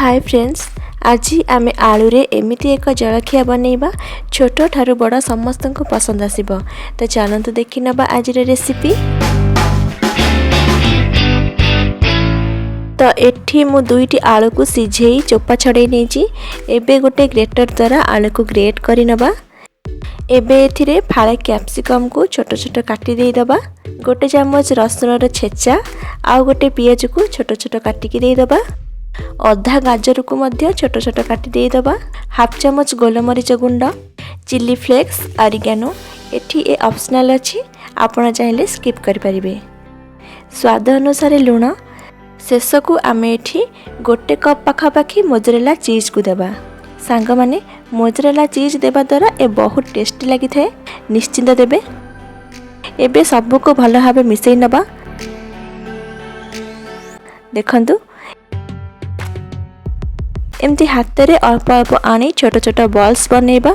Hi friends, आज आम आलू रे एमिति एक जलखिया बनैबा छोट ठारू बड़ समस्त को पसंद आसीबो। तो चलतु देखि नबा आज रेसिपी। तो एठी मु दुईटी आलू को सिझेई चोपा छड़े नेची। एबे गोटे ग्रेटर द्वारा आलू को ग्रेट करि नबा। एबे एथिरे फाळे कैप्सिकम को छोट छोट काटी देई दबा। गोटे चम्मच रसुन रो छेचा आउ गोटे पियाज को छोट छोट काटी के देई दबा। अधा गाजर को मध्य छोट छोट काटी दे दबा। हाफ चम्मच गोलमरीच गुंड, चिली फ्लेक्स, ऑरिगेनो एठी ए ऑप्शनल अछि, आपण चाहिले स्किप करि परिबे। स्वाद अनुसार लूण। शेष को आमे एठी गोटे कप पाखापाखी मोजरेला चीज को देबा। सांग माने मोजरेला चीज देबा द्वारा ए बहुत टेस्टी लगी थाए, निश्चिंत देबे। एबे सब को भल भाबे मिसई नबा। देखंतु एमती हाथ रे अल्प अल्प आनी छोट छोट बॉल्स बनैबा।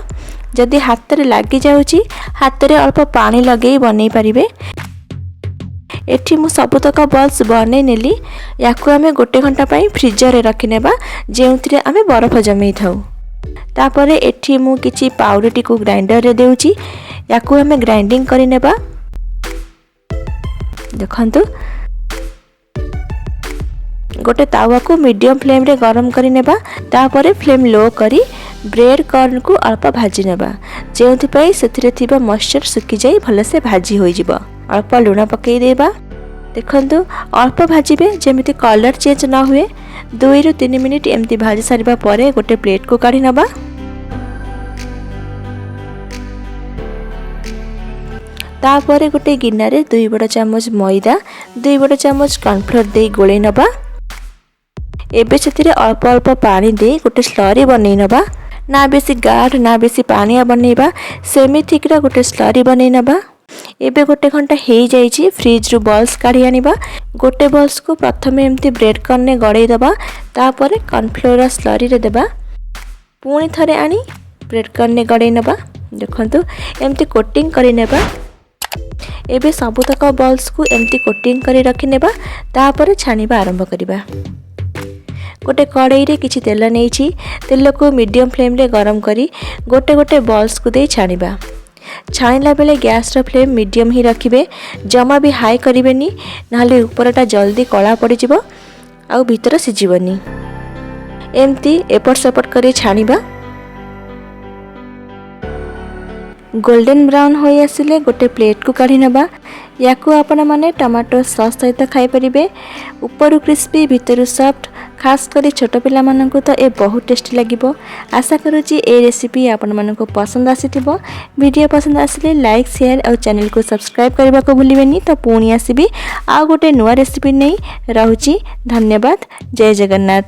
जदि हाथ रे लागी जाउची, हाथ रे अल्प पानी लगे बनै परिबे। एठी मु सबतक बॉल्स बनै नेली। याकू आमे गोटे घंटा पई फ्रीजर रे रखि नेबा, जेउथिरे आमे बरफ जमै थाउ। तापरे एठी मु किछि पाउडर टी को ग्राइंडर रे देउची। याकू आमे ग्राइंडिंग करि नेबा। देखंतु गोटे तावा को मीडियम फ्लेम रे गरम करि नेबा। तापरे फ्लेम लो करी ब्रेड कॉर्न को अल्प भाजी नेबा, जेउथि पई सेथिरे थिबा मॉइस्चर सुखी जाई भले से भाजी होई जिवो। अल्प लूण पकई देबा। देखंतु अल्प भाजीबे जेमिति कलर चेंज न हुए। 2 ରୁ 3 मिनिट एमती भाजी सारिबा परे गोटे प्लेट को काढी नबा। तापरे गोटे गिन्ना रे 2 बड़ चम्मच मैदा, 2 बड़ चम्मच कॉर्नफ्लोर दे गोले नबा। एबे सेथिरे अल्प अल्प पानी दे गोटे स्लरी बनै नबा। ना बेसी गाढ़ ना बेसी पानिया बनैबा, सेमिथिकरा गोटे स्लरी बनै नबा। एबे गोटे घंटा हेई जाइछि। फ्रिज रु बॉल्स काढी आनिबा। गोटे बॉल्स को प्रथमे एमती ब्रेड कॉर्न ने गड़ै दबा। तापरे कॉर्नफ्लोर स्लरी रे देबा। पुणी थरे आनी ब्रेड कॉर्न ने गड़ै नबा। देखंतु एमती कोटिंग करि नेबा। एबे सबुतक बॉल्स को एमती कोटिंग करि रखि नेबा। तापरे छानिबा आरंभ करिबा। गोटे कड़ाई रे किछि तेल नेइछि। तेल को मीडियम फ्लेम रे गरम करी गोटे गोटे बॉल्स को दे छानिबा। छानिला बेले गैस रो फ्लेम मीडियम ही रखिबे, जमा भी हाई करिवेनी, नहले ऊपरटा जल्दी कला पड़ी जिवो आ भीतर सिजिवनी। एमती एपट सेपट करी छानिबा। गोल्डन ब्राउन होई आसिले गोटे प्लेट को काढी नबा। याकू आपण माने टमाटो सॉस सहित खाई परिबे। ऊपर क्रिस्पी भीतर सॉफ्ट। खास करी छोट पिला माननकु तो ए बहुत टेस्टी लागिबो। आशा करूची ए रेसिपी आपण माननकु पसंद आसीथिबो। वीडियो पसंद आसिले लाइक शेयर और चैनल को सब्सक्राइब करबा को भूलिबेनी। तो पुणी आसीबी आ गोटे नुवा रेसिपी नै। रहूची। धन्यवाद। जय जगन्नाथ।